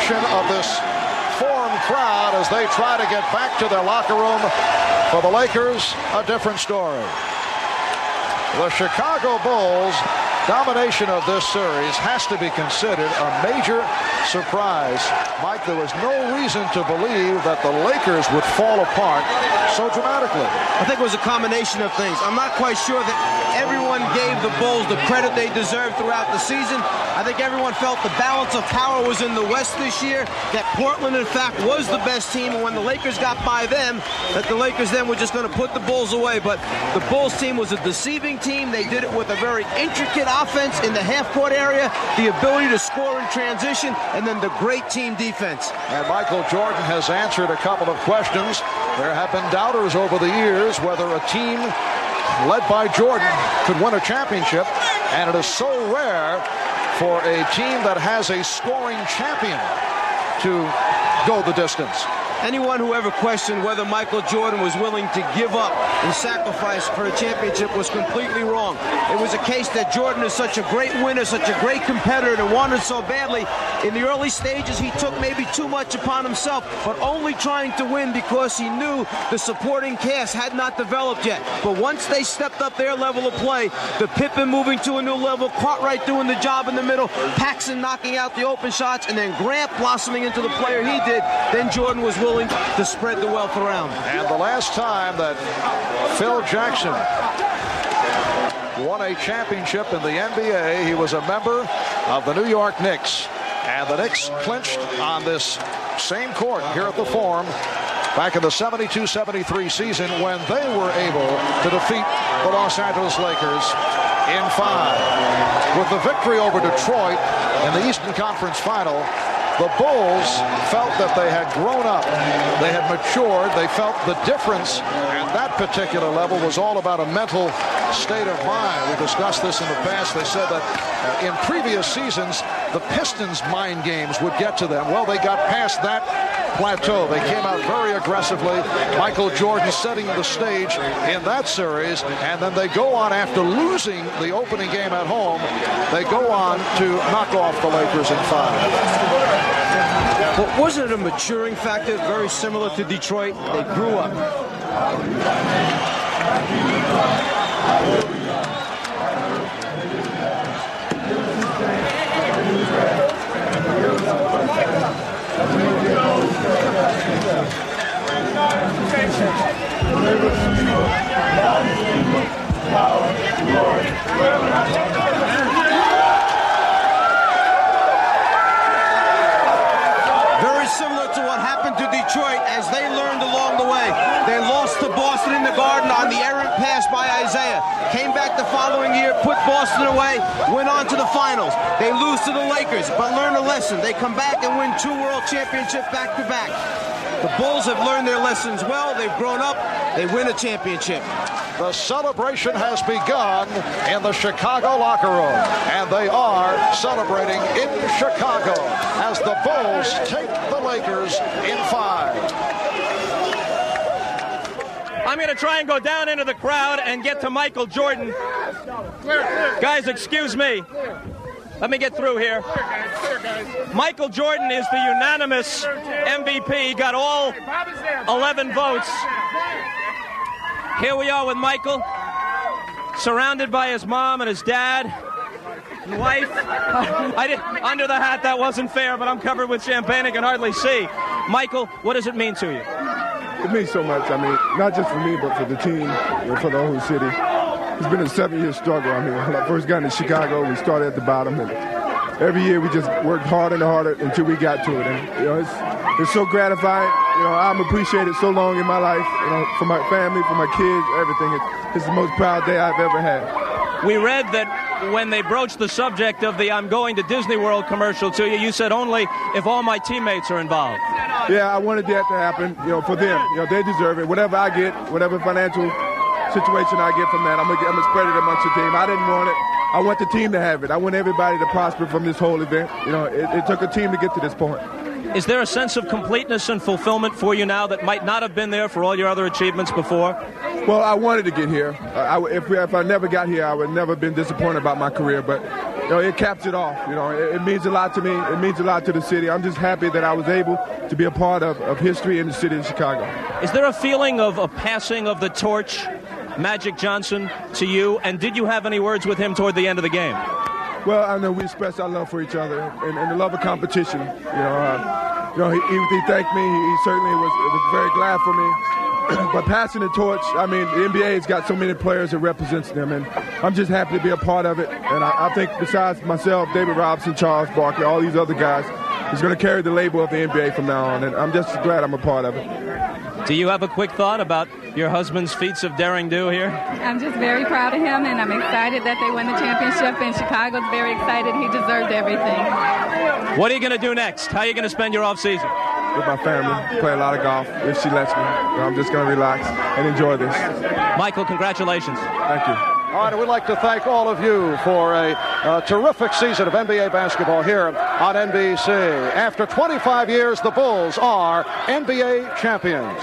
reaction of this Forum crowd as they try to get back to their locker room. For the Lakers, a different story. The Chicago Bulls' domination of this series has to be considered a major surprise. Mike, there was no reason to believe that the Lakers would fall apart so dramatically. I think it was a combination of things. I'm not quite sure that everyone gave the Bulls the credit they deserved throughout the season. I think everyone felt the balance of power was in the West this year, that Portland, in fact, was the best team, and when the Lakers got by them, that the Lakers then were just going to put the Bulls away. But the Bulls team was a deceiving team. They did it with a very intricate offense in the half-court area, the ability to score in transition, and then the great team defense. And Michael Jordan has answered a couple of questions. There have been doubters over the years whether a team led by Jordan could win a championship, and it is so rare for a team that has a scoring champion to go the distance. Anyone who ever questioned whether Michael Jordan was willing to give up and sacrifice for a championship was completely wrong. It was a case that Jordan is such a great winner, such a great competitor, and wanted so badly. In the early stages, he took maybe too much upon himself, but only trying to win because he knew the supporting cast had not developed yet. But once they stepped up their level of play, the Pippen moving to a new level, Cartwright doing the job in the middle, Paxson knocking out the open shots, and then Grant blossoming into the player he did, then Jordan was willing to spread the wealth around. And the last time that Phil Jackson won a championship in the NBA, he was a member of the New York Knicks. And the Knicks clinched on this same court here at the Forum back in the 72-73 season when they were able to defeat the Los Angeles Lakers in 5. With the victory over Detroit in the Eastern Conference Final, the Bulls felt that they had grown up, they had matured, they felt the difference, and that particular level was all about a mental state of mind. We discussed this in the past. They said that in previous seasons, the Pistons' mind games would get to them. Well, they got past that plateau. They came out very aggressively. Michael Jordan setting the stage in that series, and then they go on after losing the opening game at home. They go on to knock off the Lakers in 5. But wasn't it a maturing factor, very similar to Detroit? They grew up. Very similar to what happened to Detroit as they learned along the way. They lost to Boston in the Garden on the errant pass by Isaiah. Came back the following year, put Boston away, went on to the finals. They lose to the Lakers, but learn a lesson. They come back and win 2 world championships back-to-back. The Bulls have learned their lessons well. They've grown up. They win a championship. The celebration has begun in the Chicago locker room, and they are celebrating in Chicago as the Bulls take the Lakers in 5. I'm going to try and go down into the crowd and get to Michael Jordan. Guys, excuse me. Let me get through here. Michael Jordan is the unanimous MVP. Got all 11 votes. Here we are with Michael, surrounded by his mom and his dad and wife. Under the hat, that wasn't fair, but I'm covered with champagne. I can hardly see. Michael, what does it mean to you? It means so much. I mean, not just for me, but for the team, for the whole city. It's been a 7-year struggle. I mean, when I first got into Chicago, we started at the bottom, and every year we just worked harder and harder until we got to it. And it's so gratifying. I'm appreciated so long in my life. For my family, for my kids, everything. It's the most proud day I've ever had. We read that when they broached the subject of the "I'm going to Disney World" commercial to you, you said only if all my teammates are involved. Yeah, I wanted that to happen. For them, they deserve it. Whatever I get, whatever financial situation I get from that, I'm gonna spread it amongst the team. I didn't want it. I want the team to have it. I want everybody to prosper from this whole event. It took a team to get to this point. Is there a sense of completeness and fulfillment for you now that might not have been there for all your other achievements before? Well, I wanted to get here. If I never got here, I would never have been disappointed about my career. But it caps it off. It means a lot to me. It means a lot to the city. I'm just happy that I was able to be a part of history in the city of Chicago. Is there a feeling of a passing of the torch, Magic Johnson, to you? And did you have any words with him toward the end of the game? Well, I know we expressed our love for each other and the love of competition. He thanked me. He certainly was very glad for me. But passing the torch, I mean, the NBA has got so many players that represents them, and I'm just happy to be a part of it. And I think besides myself, David Robinson, Charles Barkley, all these other guys, is going to carry the label of the NBA from now on, and I'm just glad I'm a part of it. Do you have a quick thought about your husband's feats of daring do here? I'm just very proud of him, and I'm excited that they won the championship, and Chicago's very excited. He deserved everything. What are you going to do next? How are you going to spend your off season? With my family, play a lot of golf if she lets me. I'm just going to relax and enjoy this. Michael, congratulations. Thank you. All right, and we'd like to thank all of you for a terrific season of NBA basketball here on NBC. After 25 years, the Bulls are NBA champions.